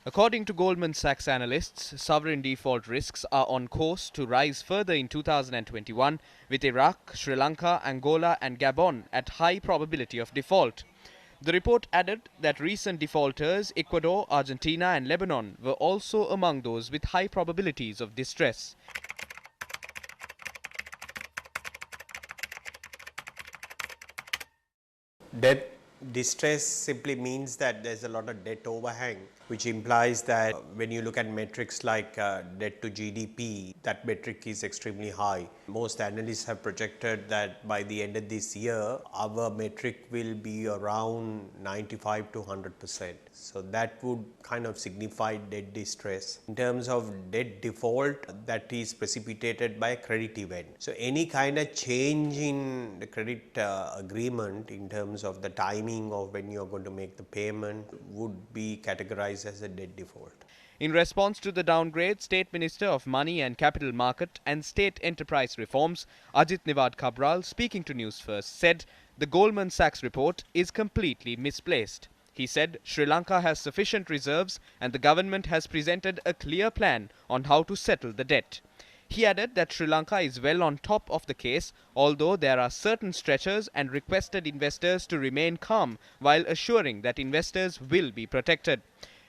According to Goldman Sachs analysts, sovereign default risks are on course to rise further in 2021, with Iraq, Sri Lanka, Angola and Gabon at high probability of default. The report added that recent defaulters, Ecuador, Argentina and Lebanon, were also among those with high probabilities of distress. Debt distress simply means that there's a lot of debt overhang, which implies that when you look at metrics like debt to GDP, that metric is extremely high. Most analysts have projected that by the end of this year, our metric will be around 95 to 100%. So that would kind of signify debt distress. In terms of debt default, that is precipitated by a credit event. So any kind of change in the credit agreement in terms of the timing of when you're going to make the payment would be categorized as a debt default. In response to the downgrade, State Minister of Money and Capital Market and State Enterprise Reforms, Ajit Nivad Cabral, speaking to News First, said the Goldman Sachs report is completely misplaced. He said Sri Lanka has sufficient reserves and the government has presented a clear plan on how to settle the debt. He added that Sri Lanka is well on top of the case, although there are certain stretchers, and requested investors to remain calm while assuring that investors will be protected.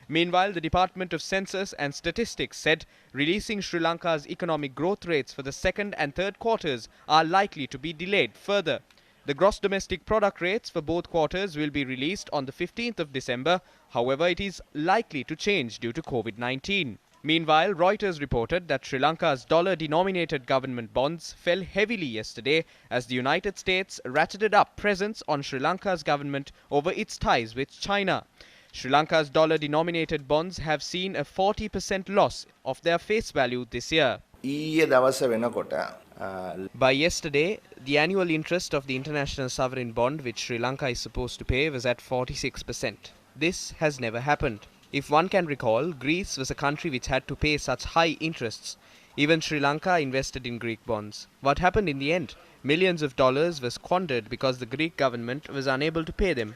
Meanwhile, the Department of Census and Statistics said releasing Sri Lanka's economic growth rates for the second and third quarters are likely to be delayed further. The gross domestic product rates for both quarters will be released on the 15th of December. However, it is likely to change due to COVID-19. Meanwhile, Reuters reported that Sri Lanka's dollar-denominated government bonds fell heavily yesterday as the United States ratcheted up presence on Sri Lanka's government over its ties with China. Sri Lanka's dollar-denominated bonds have seen a 40% loss of their face value this year. By yesterday, the annual interest of the international sovereign bond which Sri Lanka is supposed to pay was at 46%. This has never happened. If one can recall, Greece was a country which had to pay such high interests. Even Sri Lanka invested in Greek bonds. What happened in the end? Millions of dollars were squandered because the Greek government was unable to pay them.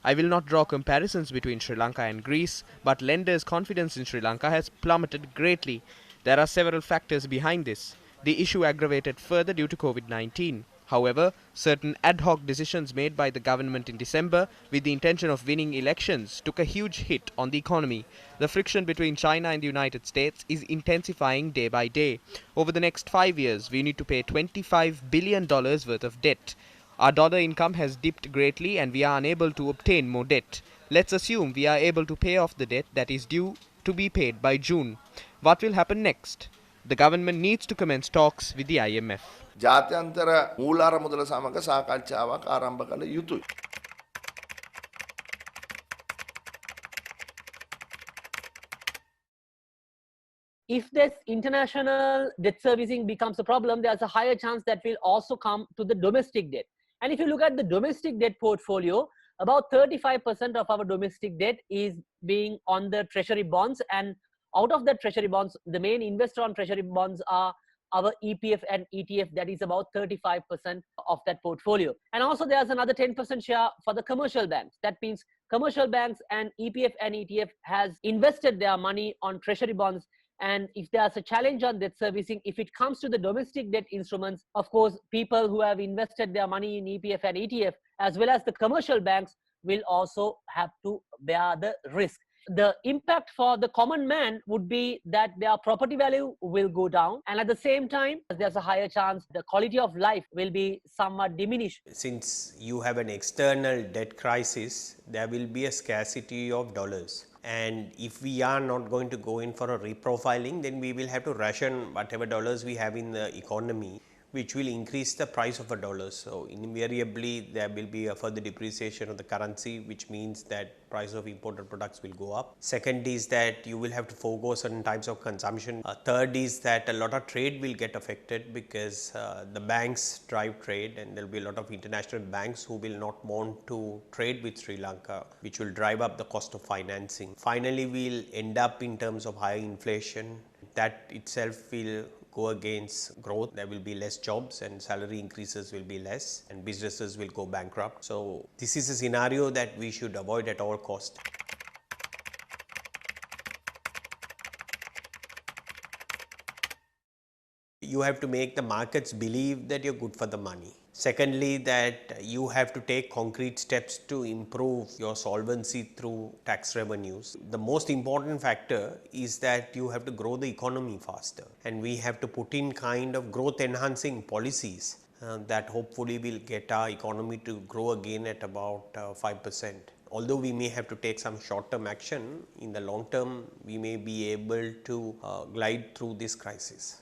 I will not draw comparisons between Sri Lanka and Greece, but lenders' confidence in Sri Lanka has plummeted greatly. There are several factors behind this. The issue aggravated further due to COVID-19. However, certain ad hoc decisions made by the government in December with the intention of winning elections took a huge hit on the economy. The friction between China and the United States is intensifying day by day. Over the next 5 years, we need to pay $25 billion worth of debt. Our dollar income has dipped greatly and we are unable to obtain more debt. Let's assume we are able to pay off the debt that is due to be paid by June. What will happen next? The government needs to commence talks with the IMF. ජාත්‍යන්තර මූලාර මුදල සමග සාකච්ඡාවක් ආරම්භ කළ යුතුයි. If this international debt servicing becomes a problem, there's a higher chance that will also come to the domestic debt. And if you look at the domestic debt portfolio, about 35% of our domestic debt is being on the treasury bonds, and out of the treasury bonds, the main investor on treasury bonds are our EPF and ETF, that is about 35% of that portfolio. And also there's another 10% share for the commercial banks. That means commercial banks and EPF and ETF has invested their money on treasury bonds. And if there's a challenge on debt servicing, if it comes to the domestic debt instruments, of course, people who have invested their money in EPF and ETF, as well as the commercial banks, will also have to bear the risk. The impact for the common man would be that their property value will go down, and at the same time, there's a higher chance the quality of life will be somewhat diminished. Since you have an external debt crisis, there will be a scarcity of dollars. And if we are not going to go in for a reprofiling, then we will have to ration whatever dollars we have in the economy, which will increase the price of a dollar. So invariably there will be a further depreciation of the currency, which means that price of imported products will go up. Second is that you will have to forego certain types of consumption. Third is that a lot of trade will get affected because the banks drive trade, and there will be a lot of international banks who will not want to trade with Sri Lanka, which will drive up the cost of financing. Finally, we will end up in terms of higher inflation. That itself will go against growth. There will be less jobs and salary increases will be less, and businesses will go bankrupt. So this is a scenario that we should avoid at all costs. You have to make the markets believe that you're good for the money. Secondly, that you have to take concrete steps to improve your solvency through tax revenues. The most important factor is that you have to grow the economy faster, and we have to put in kind of growth enhancing policies that hopefully will get our economy to grow again at about 5%. Although we may have to take some short term action, in the long term we may be able to glide through this crisis.